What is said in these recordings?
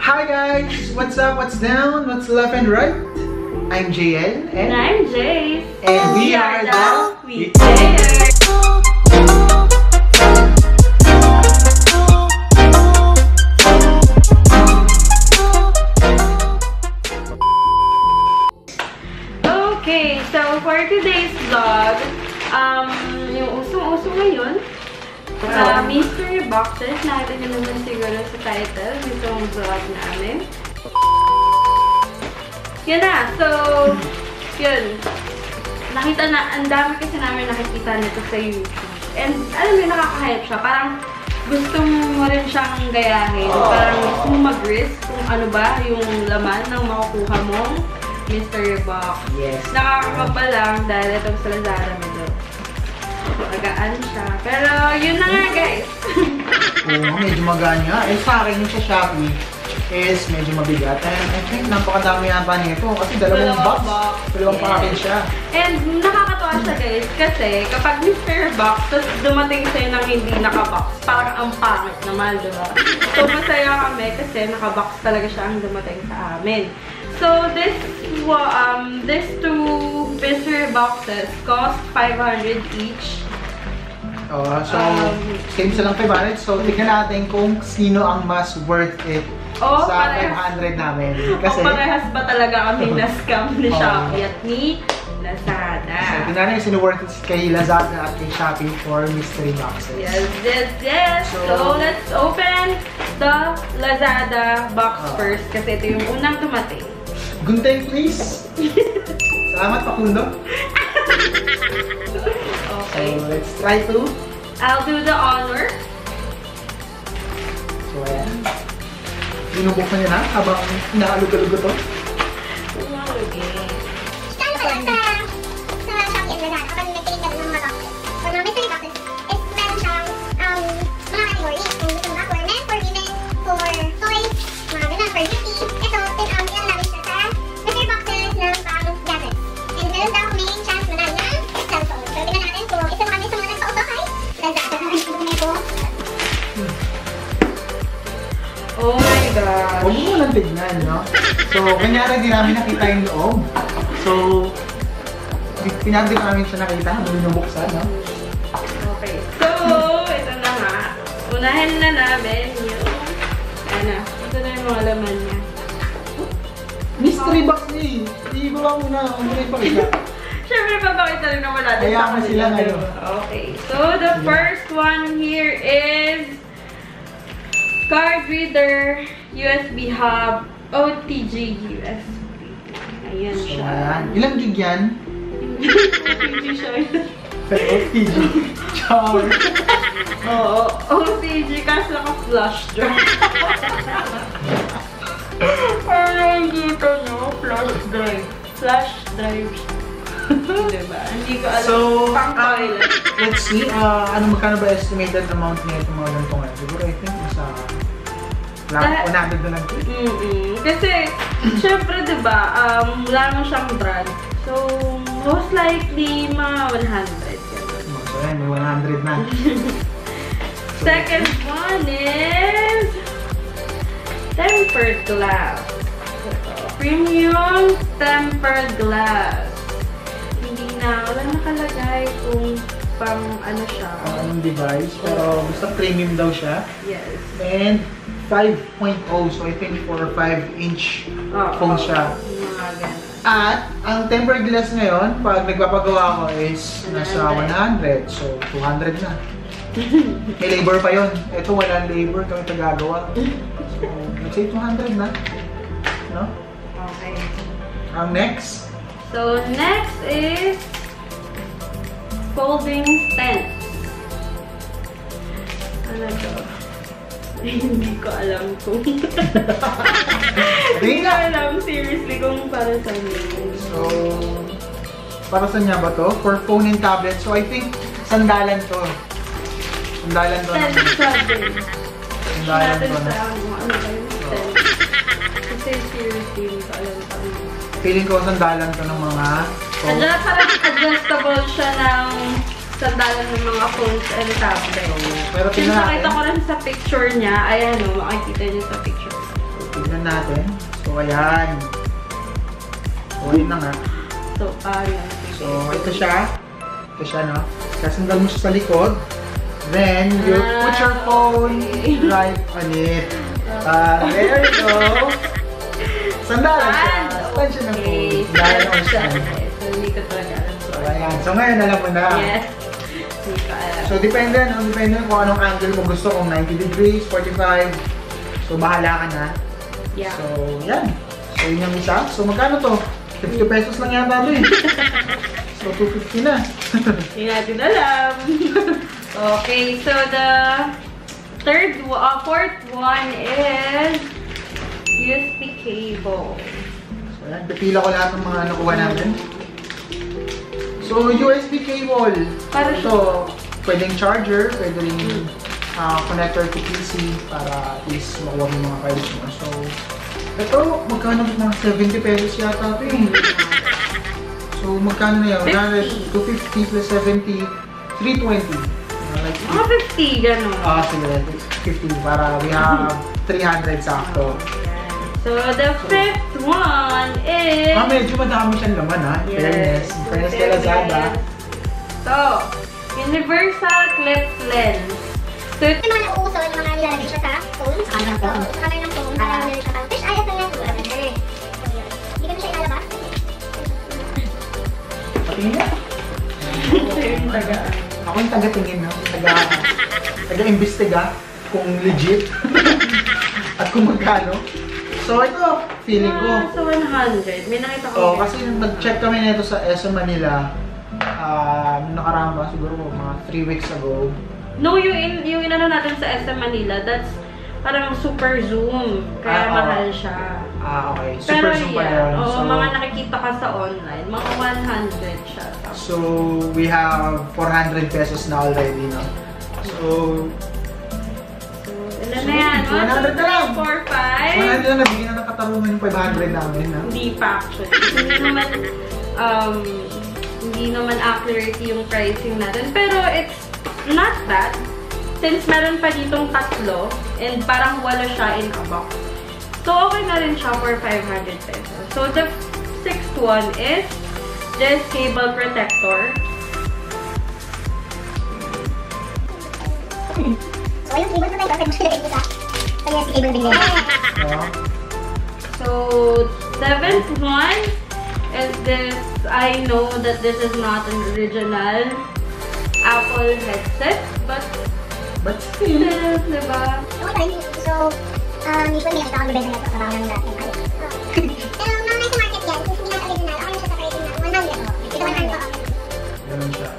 Hi guys! What's up? What's down? What's left and right? I'm JL and I'm Jace. And we are the Weeklayers. Okay, so for today's vlog, yung usong-uso ngayon, mystery boxes. Nakita nyo naman siguro sa title nitong vlog namin. Yun na. So, yun. Nakita na, ang dami kasi namin nakikita nito sa YouTube. And, alam mo, nakaka-hype siya. Parang gusto mo rin siyang gayahin. Parang gusto mo mag-risk kung ano ba yung laman ng makukuha mong mystery box. Yes. Nakakakaba lang dahil itong sa Lazada medyo magaan siya. Pero, yun na nga, guys. Oo, medyo magaan nga. Eh, sa akin yung sa Shopee is medyo mabigat. And I think napakadami yata nito kasi dalawang box. Dalawang package siya. And nakakatawa siya, guys, kasi kapag mystery box, tapos dumating sa'yo ng hindi nakabox, parang ang pangit naman, diba? So, masaya kami kasi nakabox talaga siya ang dumating sa amin. So, these two mystery boxes cost 500 each. So, same silang 500. So, tignan natin kung sino ang mas worth it sa 500 namin. Kasi, parehas ba talaga kami na-scam ni Shopee at ni Lazada. So, tignan natin sino worth it kay Lazada at kay Shopee for mystery boxes. Yes. So, let's open the Lazada box first kasi ito yung unang dumating. Guntay, please! Salamat, Pakundo! Okay. So, let's try to. I'll do the honor. So, ayan. Binubuksan niya na habang inaalog-alog ito. Kaya pala sa Shopee and Lazada, kapag nag-take ka ng mga boxes, or mga mystery boxes, is meron siyang mga categories. Kung gusto mo for men, for women, for toys, mga ganun, for beauty. Ito, ilan namin siya sa mystery boxes ng pang-gadgets. And meron daw may chance na ng cellphone. So, tingnan natin kung isa kami sa mga nagpa-auto kay Lazada. Oh my God! Huwag mo lang tignan, no? So, kanyari di namin nakita yung loob. So, pinagdi namin siya nakita habang binubuksan, no? Okay. So, ito na nga. Unahin na namin yung ito na yung mga laman niya. Mystery box niya eh. Ibaba muna. Huwag mo na ipakita. Siyempre, papakita rin naman natin Kaya sa sila ngayon. Okay. So, the first one here is card reader, USB hub, OTG USB. Ayan So, siya. ayan. Ilang gig yan? OTG siya. OTG. Char. Oo. OTG kasi naka-flash drive. Parang dito, no? Flash drive. Flash drive siya. Diba? Hindi ko alam. So, pang-toilet. let's see. Magkano ba estimated amount niya itong mga ganito ngayon? Siguro, I think, nasa 100 na lang ito. Kasi, syempre, diba, wala naman siyang brand. So, most likely, mga 100. So, ayan, may 100 na. Second one is tempered glass. Premium tempered glass. Wala nakalagay kung pang ano siya. Anong device, pero basta premium daw siya. Yes. And 5.0, so I think 4 or 5-inch phone siya. At ang tempered glass ngayon, pag nagpapagawa ko is nasa 100, so 200 na. May labor pa yun. Ito walang labor, kami tagagawa. So, let's say 200 na. No? Okay. Ang next. So, next is folding stand. Ano to? Hindi ko alam kung... Hindi ko alam, seriously, kung para sa inyo. So, para sa niya ba to? For phone and tablet. So, I think, sandalan to. Sandalan to. Sandalan to na. Ano ba yung stand? Kasi seriously, hindi ko alam pa. Feeling ko sandalan to ng mga phone. Parang adjustable siya ng sandalan ng mga phones and tablet. Pero Since tingnan nakita natin. ko rin sa picture niya, ayan o, makikita niyo sa picture. Tingnan natin. So, ayan. So, ayun na nga. So, So, ito siya. Ito siya, no? Kasandal mo siya sa likod. Then, you put your phone right on it. There you go. Sandalan siya. Stand siya ng phone. Dahil on stand. So, hindi ko talaga alam. So, ayan. So, ngayon, alam mo na. Yes. Hindi ko alam. So, depende kung anong angle mo gusto. Kung 90 degrees, 45. So, bahala ka na. Yeah. So, yan. So, yun yung isa. So, magkano to? 50 pesos lang yata ito eh. So, 250 na. Hindi natin alam. Okay, so the fourth one is USB cable. So, yan. Pipila ko lahat ng mga nakuha natin. So, USB cable. Para ito, pwedeng charger, pwedeng connector to PC para at least makuha mo mga files mo. So, ito, magkano mga 70 pesos yata ito eh. So, magkano na yun? 250 plus 70, 320. Like, mga 50, gano'n. Sige, 50 para we have 300 sakto. So, the fifth one is... Medyo madami siyang laman ha. Yes. Fairness kay Lazada. So, universal clip lens. So, Yung mga nauuso, yung mga nilalagay siya sa phone. Sa camera ng phone. Para meron siya pang fish eye na siguro. Hindi ko na siya ilalabas. Patingin niya. yung taga. Ako yung taga-tingin, no? Taga-imbestiga kung legit. At kung magkano. So, ito, feeling ko. So, 100. May nakita ko. Oo, kasi nag-check kami nito sa SM Manila. Nakaraan ba? Siguro mga 3 weeks ago. No, yung inano natin sa SM Manila, that's parang super zoom. Kaya mahal siya. Okay. Pero Super zoom pa yun. oo, mga nakikita ka sa online, mga 100 siya. So, we have 400 pesos na already, no? So, ilan na yan? 100 na lang. 4, 5? 100 na, nabigyan na ng katarungan yung 500 namin, no? Hindi pa actually. Hindi naman accurate yung pricing natin. Pero it's not bad. Since meron pa ditong tatlo, and parang wala siya in a box. So, okay na rin siya for 500 pesos. So, the sixth one is this cable protector. So, yung cable protector, pwede mo siya ilagay sa USB cable bilhin. So, seventh one is this. I know that this is not an original Apple headset, but still, diba? So, usually nakita ko nabenta nito sa mga namin dati. Pero mga nasa market yan, since hindi na original, ako na siya sa pricing na 100. Ito 100. ganun siya.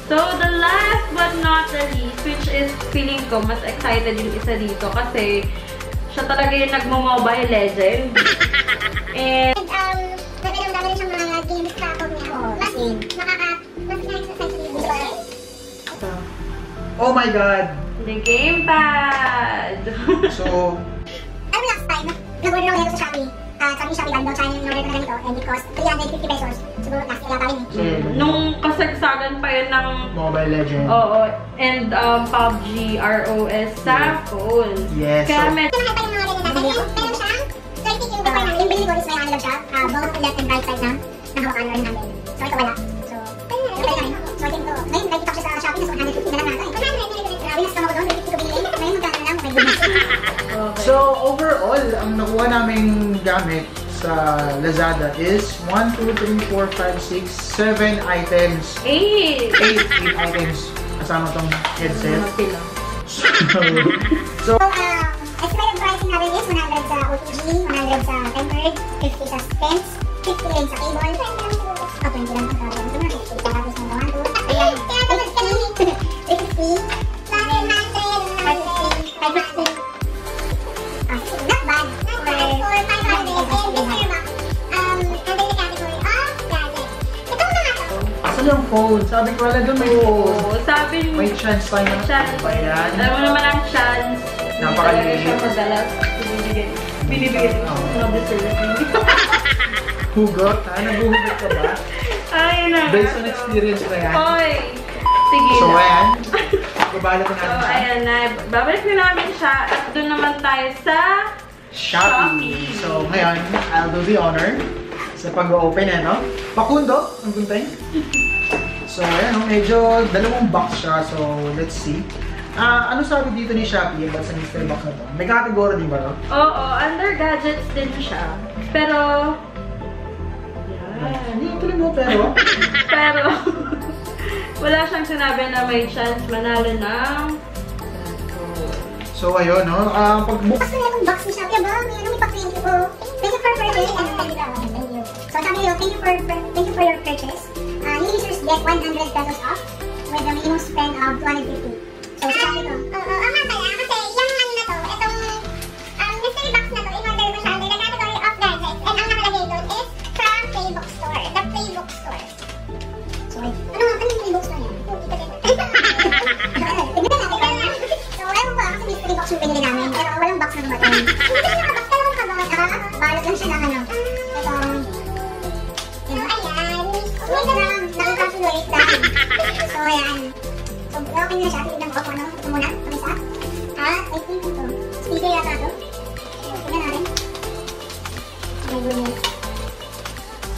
So, the last but not the least, which is feeling ko, mas excited yung isa dito kasi siya talaga yung nagmo-Mobile Legend. And, nagdadam-dami rin siyang mga games sa phone niya. Mas na-exercise yung video. Oh my God! the gamepad! So, Alam mo last time, nag-order ako nito sa Shopee. Sabi ni Shopee, bando, China yung order ko na ganito, and it cost 350 pesos. Siguro last year yata yun eh. Nung kasagsagan pa yun ng Mobile Legends. oo, and PUBG, ROS sa phone. Yes. Kaya So, medyo Ito nakita yung mga order natin. Meron siyang 30 yung design namin. Yung bilhin ko is may analog siya. Both left and right side na. Nakawakan rin namin. So ito wala. So, so I think ito. Ngayon, nakikita ko siya sa Shopee. So 150 na lang nata. 100. Grabe, nas ako doon. 150 ko bilhin. Ngayon, magkano na lang. My goodness. okay. So, overall, ang nakuha naming gamit sa Lazada is 1, 2, 3, 4, 5, 6, 7 items. 8! 8 items kasama tong headset. Mga pilang. So, So, estimated pricing natin is 100 sa OTG, 100 sa tempered, 50 sa stents, 50 rin sa cable. 20 lang sa cable. Ito na, 50 tapos na 1, 2, ayan, 350, 350, 550. Not bad. For 500 and this airbox, under the category of gadgets. Ito na nga to. asan yung phone? Sabi ko wala doon may phone. Oo, sabi niyo, May chance tayo ng chance. Ayan. Alam mo naman ang chance. Napakaliit. Hindi talaga siya madalas binibigyan ng deserve. Hugot? Naguhugot ka ba? Ay, na. Based on experience na yan. Hoy! Sige So, na. ayan. Babalik ko So, natin siya. ayan na. Babalik na namin siya. At doon naman tayo sa Shopee. So, ngayon, I'll do the honor sa pag-open no? Pakundo, ang guntay. So, ayan, medyo dalawang box siya. So, let's see. Ano sabi dito ni Shopee about sa mystery box na to? May category din ba to? Oo, under gadgets din siya. Pero, Hindi tuloy mo, pero wala siyang sinabi na may chance manalo ng So, ayun, no? Bukas na yung box ni Shopee, ba? May pa-thank you po. Thank you for purchasing. Thank you. So, sabi nyo, thank you for your purchase. New users get 100 pesos off with a minimum spend of 250. So, sabi ko. Ama pala, kasi yung ano na to, itong mystery box na to, in-order ko siya under the category of gadgets. And ang nakalagay doon is from Playbook Store. The Playbook Store. So, ano yung Playbook Store yan? So, ewan ko kasi mystery box yung pinili namin. Pero walang box na dumating. Hindi kasi nakabox, pero nakabox. Balot lang siya ng ano. Ito. Ayan. So, ito na lang. Nakaka-fluid dahil. So, ayan. So, okay na siya. Tignan ko kung ano. Ito muna. Ito isa. At, I think ito. Speaker yata ito. Tignan natin. My goodness.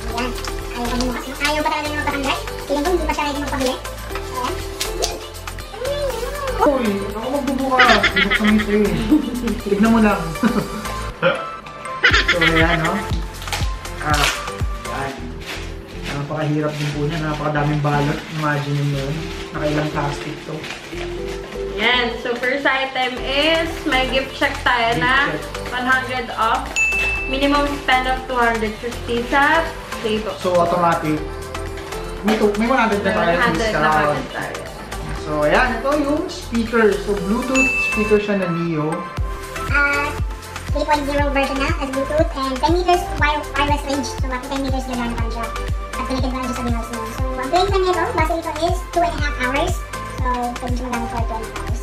Ayan. Ayaw pa bumukas. Ayaw pa talaga yung magpakanggat. Tignan ko, hindi pa siya ready magpabili. Ayan. Uy, ako magbubukas. Bubuksan mo ito eh. Tignan mo lang. So, ayan, no? Ayan. Napakahirap din po niya. Napakadaming balot. Imagine nyo yun. Nakailang plastic to. Yan. So, first item is may gift check tayo na 100 off. Minimum spend of 250 sa Playbook. So, automatic. May 100 na tayo 100 na discount. tayo. So, ayan. Ito yung speaker. So, Bluetooth speaker siya na Neo. 3.0 version na as Bluetooth and 10 meters wireless range. So, up to 10 meters gagana pa siya. At connected pa rin siya sa Windows mo. So, ang play time nito, base nito is 2.5 hours. So, pwede siya magamit for 2.5 hours.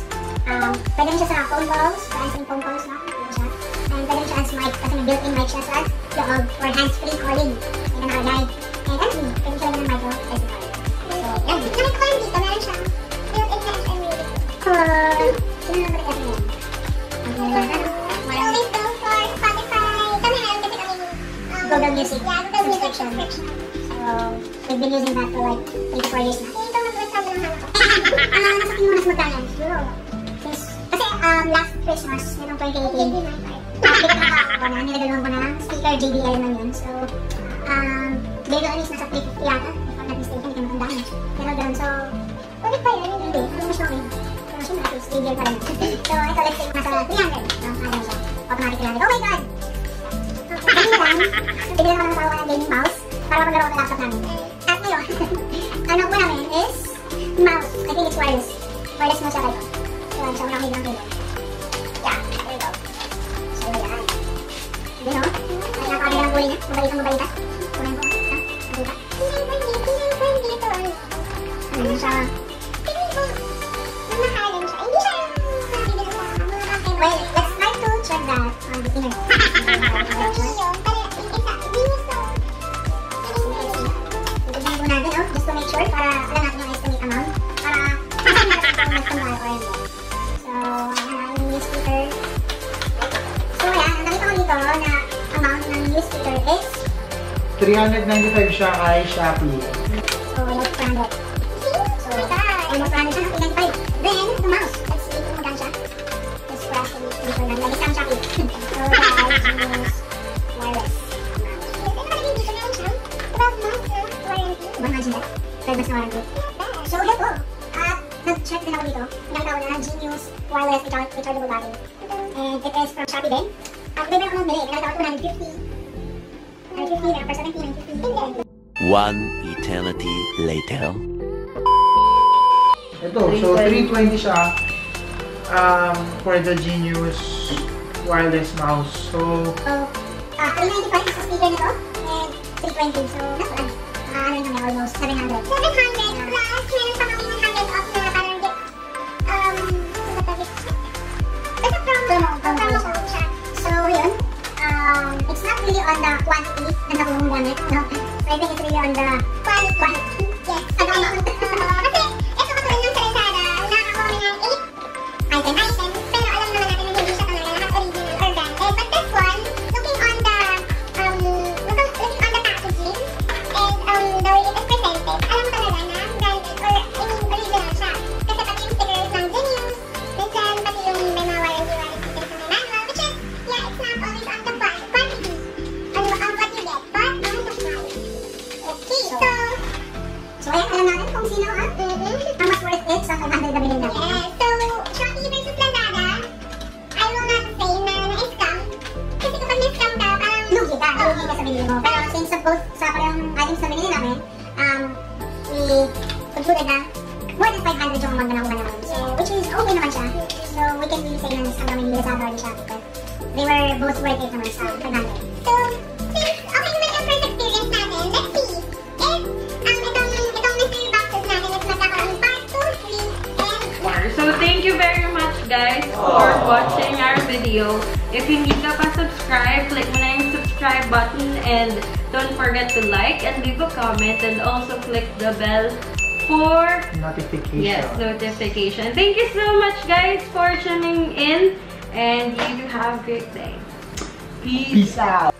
Pwede rin siya sa phone calls, for answering phone calls na. Pwede siya. And pwede rin siya as mic, kasi may built-in mic siya sa loob for hands-free calling. May nakalagay. And actually, pwede siya lagyan ng micro SD card. So, yan. Nakita ko yung dito, meron siyang built-in hands and music. Sino na ba rin yan? Google Music. Yeah, Google Music subscription. So, we've been using that for like 3 to 4 years na. Ito, nag-website lang ako. Nasa tingin mo mas magkano? Kasi last Christmas, nitong 2018, pinagkakao ko na, nilagalawan ko na speaker JBL naman yun. So, dito anis nasa 350 yata. If I'm not mistaken, hindi ka matandaan. Pero ganun, so, ulit pa yun, hindi. Ano mas okay? Pero siya na, JBL pa rin. So, ito, let's say, nasa 300. Ano siya? Automatic 300. Oh my God! Kanina lang, bigyan naman ng tawa ng gaming mouse para maglaro ko ng laptop namin. At ngayon, ano ko namin is mouse. I think it's wireless. Wireless mo siya kayo. So, siya mo namin ng kilo. Yeah, there we go. So, yan. Hindi no? Ay, nakakabila ng huli niya. Mabalita. Kunan ko. Mabalita. Ano siya? Mamahalin siya. Hindi siya nabibili sa mga kapit. Well, let's try to check that on the internet. Just to make sure para alam natin yung estimate amount para kasi natin kung nagtumbal or hindi. So, ayan yung new speaker. So, ayan, ang nakita ko dito na amount ng new speaker is 395 siya kay Shopee. so, like 400. So, almost 400 siya, 395. Then, the mouse. Let's see kung magkano siya. Let's crash it dito na. Lagi sa Shopee. So, guys, use wireless. Imagine that. Third mas na warranty. So, ito. Nag-check din ako dito. Pinakita ko na Genius wireless rechargeable battery. And it is from Shopee din. At may meron akong nabili. Pinakita ko 950. 950 per 70, 950. One eternity later. Ito, so 320 siya for the Genius wireless mouse. So, 395 sa speaker nito. And 320. So, nasa ano yun kami, almost 700. 700 plus, meron pa kami 100 off na parang gift. Basta promo code siya. So, yun. It's not really on the quantity na nakuha mong gamit, no? So, I think it's really on the quality. Yes. Kasi, ito katulad ng sa Lazada, nakakuha kami ng 8 item, pero alam naman natin na hindi siya talaga lahat original or branded. But this one, sales hanggang may Lazada or Shopee ko. They were both worth it naman sa 500. So, since okay naman yung first experience natin, let's see if itong mystery boxes natin is magkakaroon part 2, 3, and 4. So, thank you very much guys for watching our video. If hindi ka pa subscribe, click mo na yung subscribe button and don't forget to like and leave a comment and also click the bell for notification. Thank you so much guys for tuning in and you have a great day. Peace out.